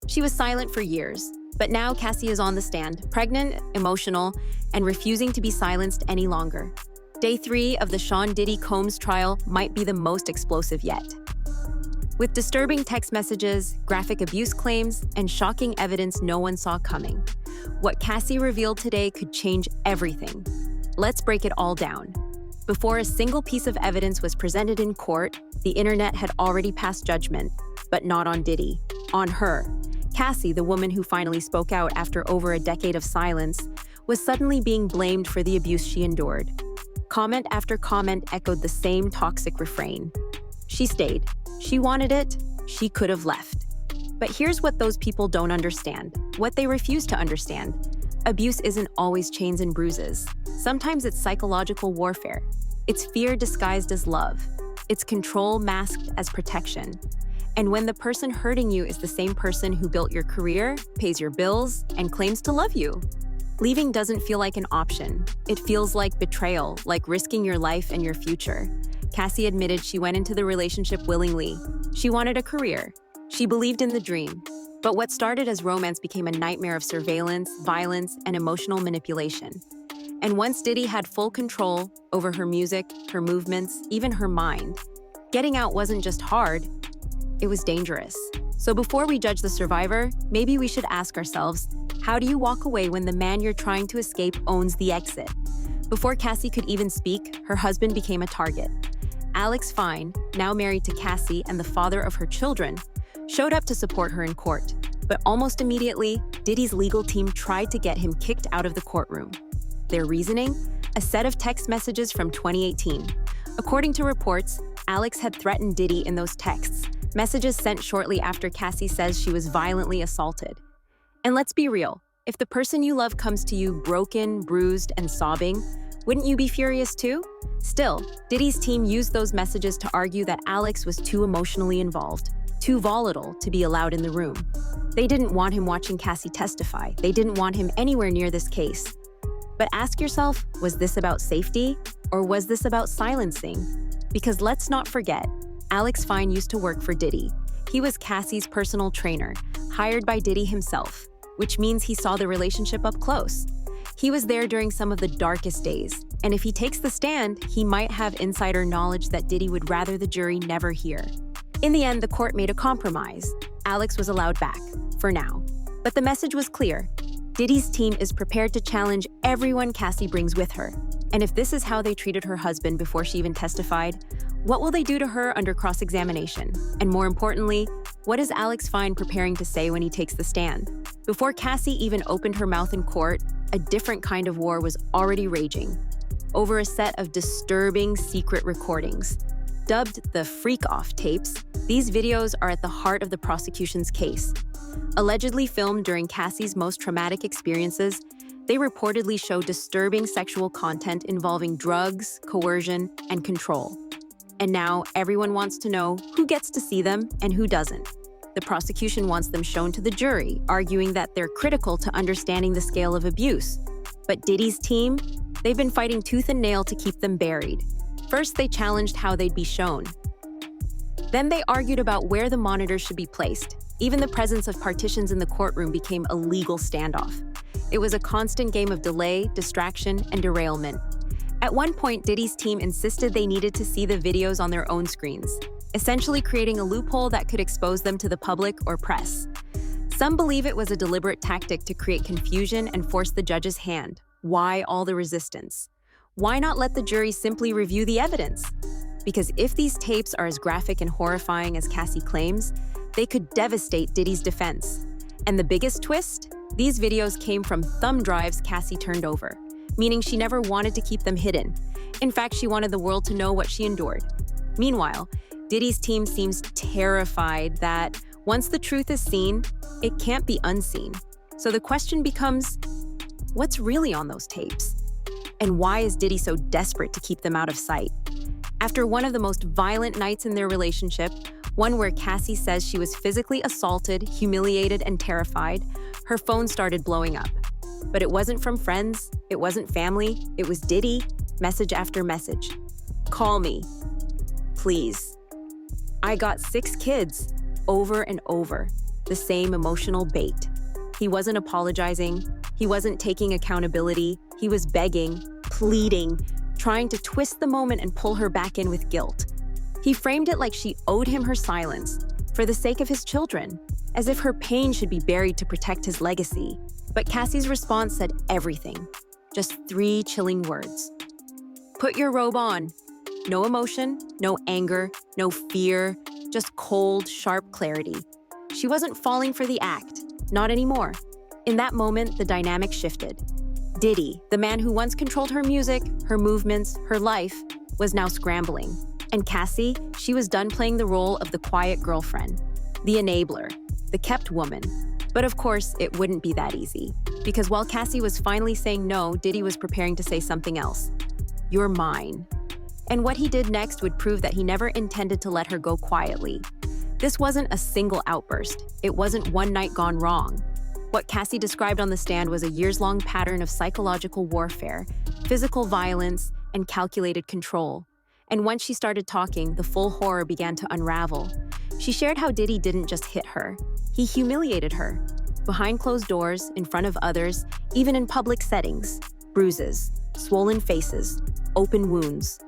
She was silent for years, but now Cassie is on the stand, pregnant, emotional, and refusing to be silenced any longer. Day 3 of the Sean Diddy Combs trial might be the most explosive yet. With disturbing text messages, graphic abuse claims, and shocking evidence no one saw coming, what Cassie revealed today could change everything. Let's break it all down. Before a single piece of evidence was presented in court, the internet had already passed judgment, but not on Diddy, on her. Cassie, the woman who finally spoke out after over a decade of silence, was suddenly being blamed for the abuse she endured. Comment after comment echoed the same toxic refrain. She stayed. She wanted it. She could have left. But here's what those people don't understand, what they refuse to understand. Abuse isn't always chains and bruises. Sometimes it's psychological warfare. It's fear disguised as love. It's control masked as protection. And when the person hurting you is the same person who built your career, pays your bills, and claims to love you, leaving doesn't feel like an option. It feels like betrayal, like risking your life and your future. Cassie admitted she went into the relationship willingly. She wanted a career. She believed in the dream. But what started as romance became a nightmare of surveillance, violence, and emotional manipulation. And once Diddy had full control over her music, her movements, even her mind, getting out wasn't just hard, it was dangerous. So before we judge the survivor, maybe we should ask ourselves, how do you walk away when the man you're trying to escape owns the exit? Before Cassie could even speak, her husband became a target. Alex Fine, now married to Cassie and the father of her children, showed up to support her in court. But almost immediately, Diddy's legal team tried to get him kicked out of the courtroom. Their reasoning? A set of text messages from 2018. According to reports, Alex had threatened Diddy in those texts, messages sent shortly after Cassie says she was violently assaulted. And let's be real, if the person you love comes to you broken, bruised, and sobbing, wouldn't you be furious too? Still, Diddy's team used those messages to argue that Alex was too emotionally involved, too volatile to be allowed in the room. They didn't want him watching Cassie testify. They didn't want him anywhere near this case. But ask yourself, was this about safety or was this about silencing? Because let's not forget, Alex Fine used to work for Diddy. He was Cassie's personal trainer, hired by Diddy himself, which means he saw the relationship up close. He was there during some of the darkest days, and if he takes the stand, he might have insider knowledge that Diddy would rather the jury never hear. In the end, the court made a compromise. Alex was allowed back, for now. But the message was clear. Diddy's team is prepared to challenge everyone Cassie brings with her. And if this is how they treated her husband before she even testified, what will they do to her under cross-examination? And more importantly, what is Alex Fine preparing to say when he takes the stand? Before Cassie even opened her mouth in court, a different kind of war was already raging over a set of disturbing secret recordings. Dubbed the freakoff tapes, these videos are at the heart of the prosecution's case. Allegedly filmed during Cassie's most traumatic experiences, they reportedly show disturbing sexual content involving drugs, coercion, and control. And now everyone wants to know who gets to see them and who doesn't. The prosecution wants them shown to the jury, arguing that they're critical to understanding the scale of abuse. But Diddy's team, they've been fighting tooth and nail to keep them buried. First, they challenged how they'd be shown. Then they argued about where the monitors should be placed. Even the presence of partitions in the courtroom became a legal standoff. It was a constant game of delay, distraction, and derailment. At one point, Diddy's team insisted they needed to see the videos on their own screens, essentially creating a loophole that could expose them to the public or press. Some believe it was a deliberate tactic to create confusion and force the judge's hand. Why all the resistance? Why not let the jury simply review the evidence? Because if these tapes are as graphic and horrifying as Cassie claims, they could devastate Diddy's defense. And the biggest twist? These videos came from thumb drives Cassie turned over, meaning she never wanted to keep them hidden. In fact, she wanted the world to know what she endured. Meanwhile, Diddy's team seems terrified that once the truth is seen, it can't be unseen. So the question becomes, what's really on those tapes? And why is Diddy so desperate to keep them out of sight? After one of the most violent nights in their relationship, one where Cassie says she was physically assaulted, humiliated, and terrified, her phone started blowing up. But it wasn't from friends, it wasn't family, it was Diddy, message after message. Call me, please. I got 6 kids, over and over. the same emotional bait. He wasn't apologizing. He wasn't taking accountability. He was begging, pleading, trying to twist the moment and pull her back in with guilt. He framed it like she owed him her silence for the sake of his children, as if her pain should be buried to protect his legacy. But Cassie's response said everything. Just 3 chilling words. Put your robe on. No emotion, no anger, no fear, just cold, sharp clarity. She wasn't falling for the act, not anymore. In that moment, the dynamic shifted. Diddy, the man who once controlled her music, her movements, her life, was now scrambling. And Cassie, she was done playing the role of the quiet girlfriend, the enabler, the kept woman. But of course, it wouldn't be that easy. Because while Cassie was finally saying no, Diddy was preparing to say something else. You're mine. And what he did next would prove that he never intended to let her go quietly. This wasn't a single outburst. It wasn't one night gone wrong. What Cassie described on the stand was a years-long pattern of psychological warfare, physical violence, and calculated control. And once she started talking, the full horror began to unravel. She shared how Diddy didn't just hit her. He humiliated her. Behind closed doors, in front of others, even in public settings. Bruises, swollen faces, open wounds.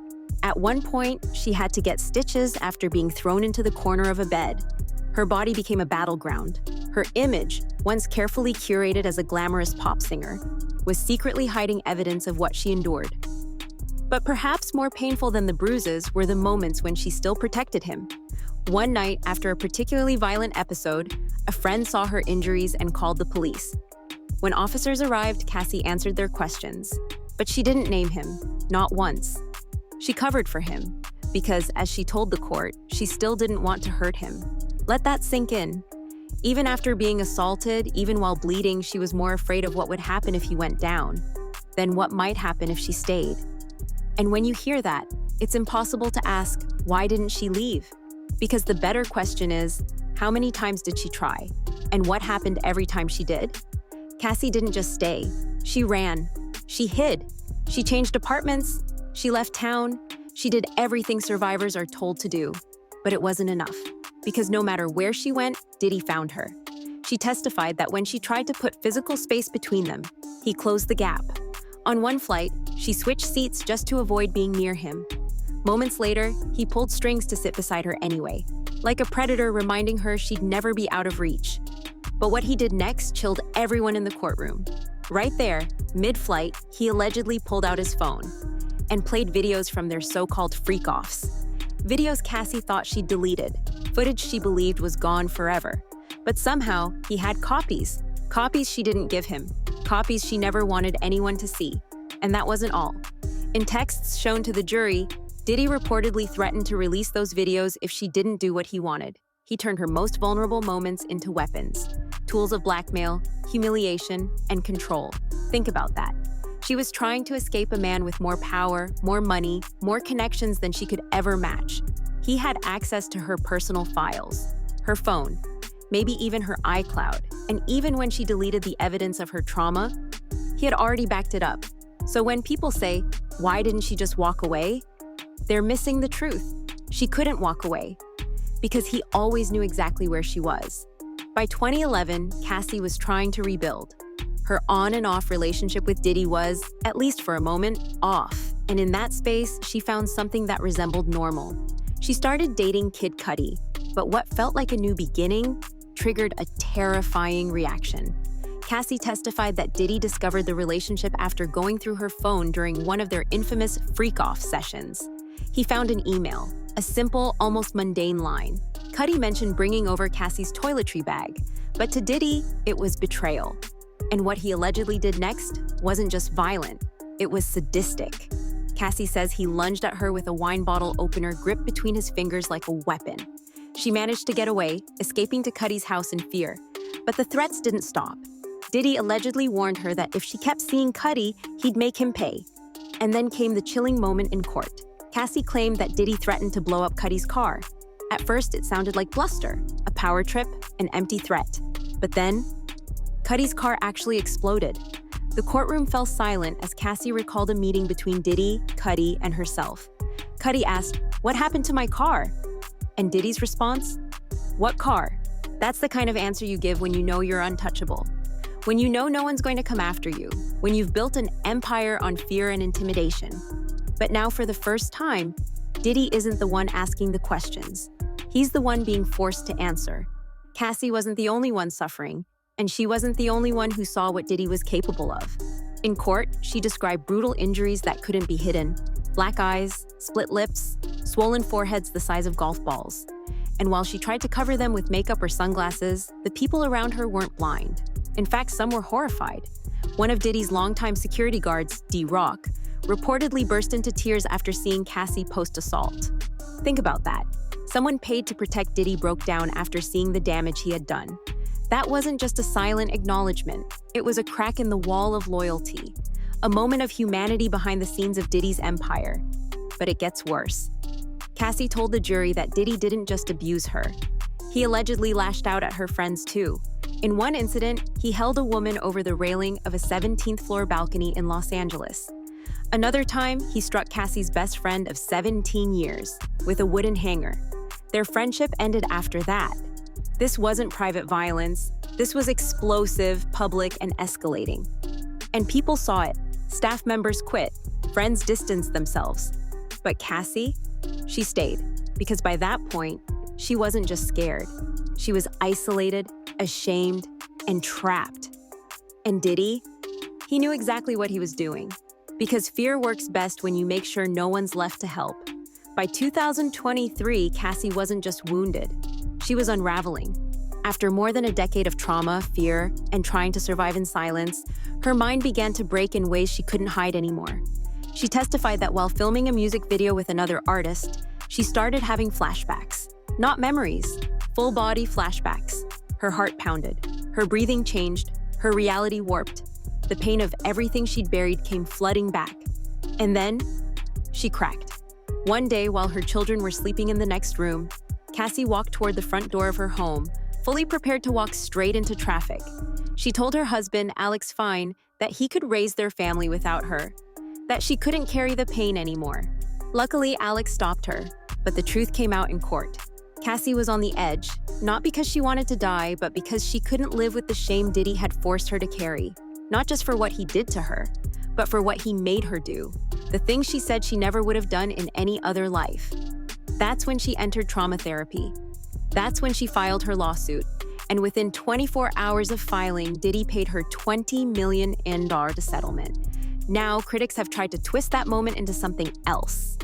At one point, she had to get stitches after being thrown into the corner of a bed. Her body became a battleground. Her image, once carefully curated as a glamorous pop singer, was secretly hiding evidence of what she endured. But perhaps more painful than the bruises were the moments when she still protected him. One night, after a particularly violent episode, a friend saw her injuries and called the police. When officers arrived, Cassie answered their questions. But she didn't name him, not once. She covered for him, because, as she told the court, she still didn't want to hurt him. Let that sink in. Even after being assaulted, even while bleeding, she was more afraid of what would happen if he went down than what might happen if she stayed. And when you hear that, it's impossible to ask, why didn't she leave? Because the better question is, how many times did she try? And what happened every time she did? Cassie didn't just stay. She ran. She hid. She changed apartments. She left town. She did everything survivors are told to do. But it wasn't enough. Because no matter where she went, Diddy found her. She testified that when she tried to put physical space between them, he closed the gap. On one flight, she switched seats just to avoid being near him. Moments later, he pulled strings to sit beside her anyway, like a predator reminding her she'd never be out of reach. But what he did next chilled everyone in the courtroom. Right there, mid-flight, he allegedly pulled out his phone and played videos from their so-called freakoffs. Videos Cassie thought she'd deleted, footage she believed was gone forever. But somehow, he had copies. Copies she didn't give him. Copies she never wanted anyone to see. And that wasn't all. In texts shown to the jury, Diddy reportedly threatened to release those videos if she didn't do what he wanted. He turned her most vulnerable moments into weapons. Tools of blackmail, humiliation, and control. Think about that. She was trying to escape a man with more power, more money, more connections than she could ever match. He had access to her personal files, her phone, maybe even her iCloud. And even when she deleted the evidence of her trauma, he had already backed it up. So when people say, why didn't she just walk away? They're missing the truth. She couldn't walk away because he always knew exactly where she was. By 2011, Cassie was trying to rebuild. Her on and off relationship with Diddy was, at least for a moment, off. And in that space, she found something that resembled normal. She started dating Kid Cudi, but what felt like a new beginning triggered a terrifying reaction. Cassie testified that Diddy discovered the relationship after going through her phone during one of their infamous freakoff sessions. He found an email, a simple, almost mundane line. Cudi mentioned bringing over Cassie's toiletry bag, but to Diddy, it was betrayal. And what he allegedly did next wasn't just violent, it was sadistic. Cassie says he lunged at her with a wine bottle opener gripped between his fingers like a weapon. She managed to get away, escaping to Cudi's house in fear. But the threats didn't stop. Diddy allegedly warned her that if she kept seeing Cudi, he'd make him pay. And then came the chilling moment in court. Cassie claimed that Diddy threatened to blow up Cudi's car. At first, it sounded like bluster, a power trip, an empty threat. But then, Cudi's car actually exploded. The courtroom fell silent as Cassie recalled a meeting between Diddy, Cudi, and herself. Cudi asked, "What happened to my car?" And Diddy's response? "What car? That's the kind of answer you give when you know you're untouchable. When you know no one's going to come after you. When you've built an empire on fear and intimidation. But now for the first time, Diddy isn't the one asking the questions. He's the one being forced to answer. Cassie wasn't the only one suffering, and she wasn't the only one who saw what Diddy was capable of. In court, she described brutal injuries that couldn't be hidden. Black eyes, split lips, swollen foreheads the size of golf balls. And while she tried to cover them with makeup or sunglasses, the people around her weren't blind. In fact, some were horrified. One of Diddy's longtime security guards, D-Rock, reportedly burst into tears after seeing Cassie post-assault. Think about that. Someone paid to protect Diddy broke down after seeing the damage he had done. That wasn't just a silent acknowledgement. It was a crack in the wall of loyalty. A moment of humanity behind the scenes of Diddy's empire. But it gets worse. Cassie told the jury that Diddy didn't just abuse her. He allegedly lashed out at her friends too. In one incident, he held a woman over the railing of a 17th floor balcony in Los Angeles. Another time, he struck Cassie's best friend of 17 years with a wooden hanger. Their friendship ended after that. This wasn't private violence. This was explosive, public, and escalating. And people saw it. Staff members quit. Friends distanced themselves. But Cassie, she stayed. Because by that point, she wasn't just scared. She was isolated, ashamed, and trapped. And Diddy? He knew exactly what he was doing. Because fear works best when you make sure no one's left to help. By 2023, Cassie wasn't just wounded. She was unraveling. After more than a decade of trauma, fear, and trying to survive in silence, her mind began to break in ways she couldn't hide anymore. She testified that while filming a music video with another artist, she started having flashbacks. Not memories, full-body flashbacks. Her heart pounded. Her breathing changed. Her reality warped. The pain of everything she'd buried came flooding back. And then, she cracked. One day, while her children were sleeping in the next room, Cassie walked toward the front door of her home, fully prepared to walk straight into traffic. She told her husband, Alex Fine, that he could raise their family without her, that she couldn't carry the pain anymore. Luckily, Alex stopped her, but the truth came out in court. Cassie was on the edge, not because she wanted to die, but because she couldn't live with the shame Diddy had forced her to carry. Not just for what he did to her, but for what he made her do. The things she said she never would have done in any other life. That's when she entered trauma therapy. That's when she filed her lawsuit. And within 24 hours of filing, Diddy paid her $20 million to settlement. Now, critics have tried to twist that moment into something else.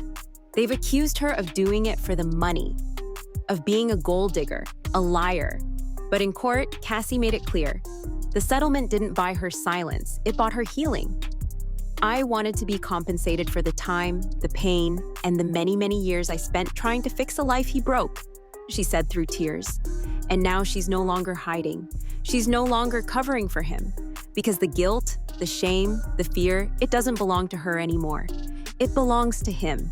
They've accused her of doing it for the money, of being a gold digger, a liar. But in court, Cassie made it clear. The settlement didn't buy her silence, it bought her healing. I wanted to be compensated for the time, the pain, and the many, many years I spent trying to fix a life he broke, she said through tears. And now she's no longer hiding. She's no longer covering for him. Because the guilt, the shame, the fear, it doesn't belong to her anymore. It belongs to him.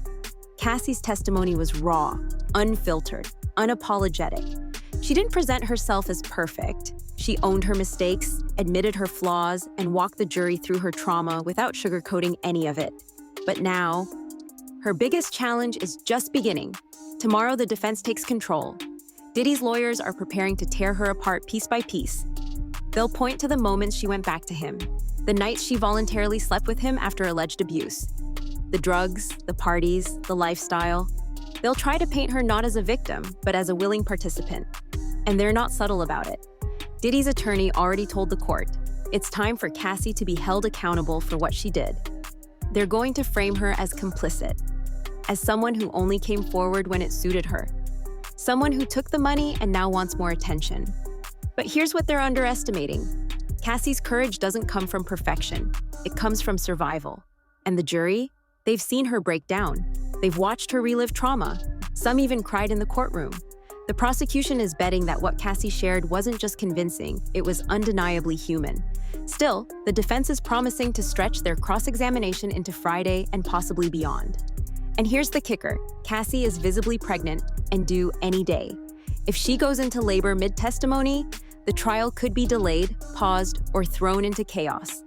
Cassie's testimony was raw, unfiltered, unapologetic. She didn't present herself as perfect. She owned her mistakes, admitted her flaws, and walked the jury through her trauma without sugarcoating any of it. But now, her biggest challenge is just beginning. Tomorrow, the defense takes control. Diddy's lawyers are preparing to tear her apart piece by piece. They'll point to the moments she went back to him, the nights she voluntarily slept with him after alleged abuse, the drugs, the parties, the lifestyle. They'll try to paint her not as a victim, but as a willing participant. And they're not subtle about it. Diddy's attorney already told the court, it's time for Cassie to be held accountable for what she did. They're going to frame her as complicit, as someone who only came forward when it suited her, someone who took the money and now wants more attention. But here's what they're underestimating. Cassie's courage doesn't come from perfection. It comes from survival. And the jury? They've seen her break down. They've watched her relive trauma. Some even cried in the courtroom. The prosecution is betting that what Cassie shared wasn't just convincing, it was undeniably human. Still, the defense is promising to stretch their cross-examination into Friday and possibly beyond. And here's the kicker. Cassie is visibly pregnant and due any day. If she goes into labor mid-testimony, the trial could be delayed, paused, or thrown into chaos.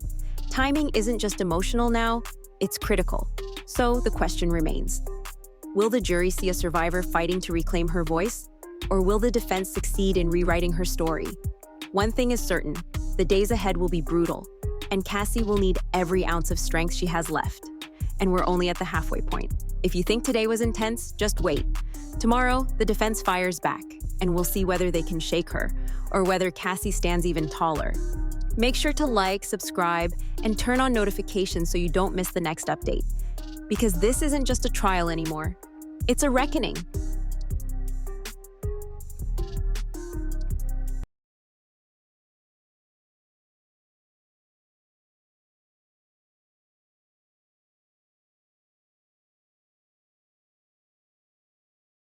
Timing isn't just emotional now, it's critical. So the question remains. Will the jury see a survivor fighting to reclaim her voice? Or will the defense succeed in rewriting her story? One thing is certain, the days ahead will be brutal, and Cassie will need every ounce of strength she has left. And we're only at the halfway point. If you think today was intense, just wait. Tomorrow, the defense fires back, and we'll see whether they can shake her, or whether Cassie stands even taller. Make sure to like, subscribe, and turn on notifications so you don't miss the next update. Because this isn't just a trial anymore. It's a reckoning.